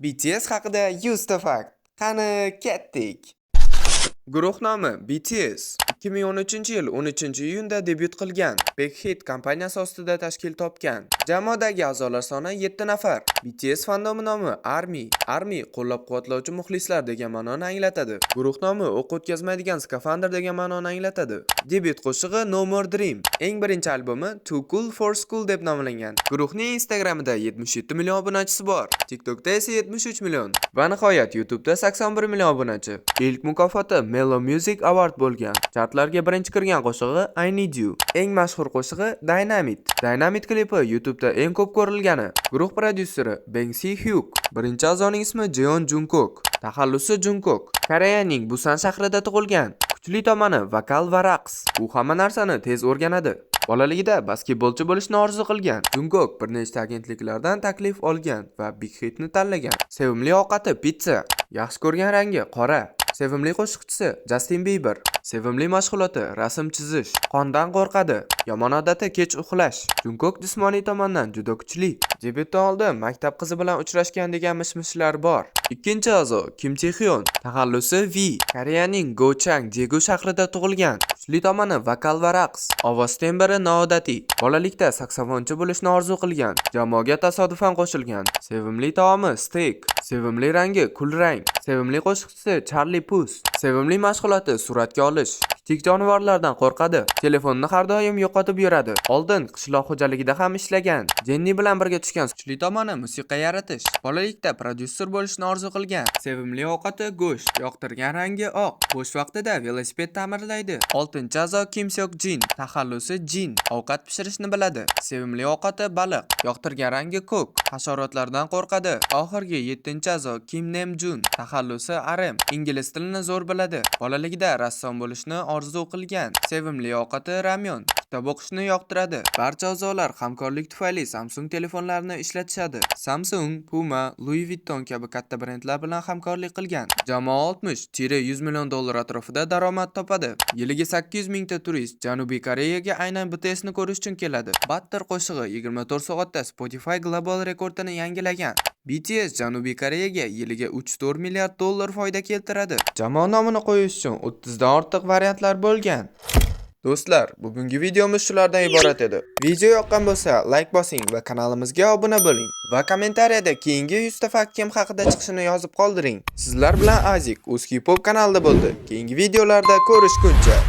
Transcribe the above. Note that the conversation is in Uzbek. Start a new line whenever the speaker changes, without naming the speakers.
BTS haqida 100 ta fakt. Qani ketdik. Guruh nomi BTS 2013-yil 13-iyunda debyut qilgan. Big Hit kompaniyasi ostida tashkil topgan. Jamoadagi a'zolar soni 7 nafar. BTS fandomi nomi ARMY. ARMY qo'llab-quvvatlovchi muxlislar degan ma'noni anglatadi. Guruh nomi o'q o'tkazmaydigan skafandr degan ma'noni anglatadi. Debyut qo'shig'i No More Dream. Eng birinchi albumi Too Cool for School deb nomlangan. Guruhning Instagramida 77 million obunachisi bor. TikTokda esa 73 million. Va nihoyat YouTube'da 81 million obunachi. Ilk mukofoti Mellow Music Award bo'lgan. Chartlarga birinchi kirgan qo'shig'i I Need You. Eng mashhur qo'shig'i Dynamite. Dynamite klipi YouTube'da eng ko'p ko'rilgani. Guruh prodyuseri Bang Si-hyuk. Birinchi a'zoning ismi Jeon Jungkook. Taxallusi Jungkook. Koreyaning Busan shahrida tug'ilgan. Kuchli tomoni vokal va raqs. U hamma narsani tez o'rganadi. Bolaligida basketbolchi bo'lishni orzu qilgan. Jungkook bir nechta agentliklardan taklif olgan va Big Hitni tanlagan. Sevimli ovqati pizza. Yaxshi ko'rgan rangi qora. Sevimli qo'shiqchisi Justin Bieber. Sevimli mashg'uloti rasm chizish. Qondan qo'rqadi. Yomon odati kech uxlash. Jungkook jismoniy tomondan juda kuchli. Debyutdan oldin maktab qizi bilan uchrashgan degan mishmishlar bor. Ikkinchi a'zo Kim Chae-hyun. Taxallusi V. Koreyaning Gochang Daegu shahrida tug'ilgan. Kuchli tomoni vokal va raqs. Ovoz tembri noodatiy. Bolalikda saksofonchi bo'lishni orzu qilgan. Jamoaga tasodifan qo'shilgan. Sevimli taomi steak. Sevimli rangi kulrang. Sevimli qo'shiqchisi Charlie Puth. Sevimli mashg'uloti suratga olish. Kichik jonivorlardan qo'rqadi. Telefonni har doim yo'qotib yuradi. Oldin qishloq xo'jaligida ham ishlagan. Jenni bilan birga tushgan. Kuchli tomoni musiqa yaratish. Bolalikda prodyuser bo'lishni orzu qilgan. Sevimli ovqati go'sht. Yoqtirgan rangi oq. Bo'sh vaqtida velosiped ta'mirlaydi. 6-a'zo Kim Seok Jin. Taxallusi Jin. Ovqat pishirishni biladi. Sevimli ovqati baliq. Yoqtirgan rangi ko'k. Hasharotlardan qo'rqadi. Oxirgi 7-a'zo Kim Nem Jun. Taxallusi RM. Ingliz tilini zo'r biladi. Bolaligida rassom bo'lishni orzu qilgan. Sevimli ovqati ramyon. Kitob o'qishni yoqtiradi. Barcha a'zolar hamkorlik tufayli Samsung telefonlarini ishlatishadi. Samsung, Puma, Louis Vuitton kabi katta brendlar bilan hamkorlik qilgan. Jamoa 60-100 million dollar atrofida daromad topadi. Yiliga 800 mingta turist Janubiy Koreyaga aynan BTSni ko'rish uchun keladi. Battir qo'shig'i 24 soatda Spotify global rekordini yangilagan. BTS Janubiy Koreyaga yiliga 3-4 milliard dollar foyda keltiradi. Jamoa nomini qo'yish uchun 30 dan ortiq variantlar bo'lgan. Do'stlar, bugungi videomiz shulardan iborat edi. Video yoqqan bo'lsa, like bosing va kanalimizga obuna bo'ling. Va kommentariyada keyingi 100 ta fakt kim haqida chiqishini yozib qoldiring. Sizlar bilan Azik, Uz Hip Hop kanalida bo'ldi. Keyingi videolarda ko'rishguncha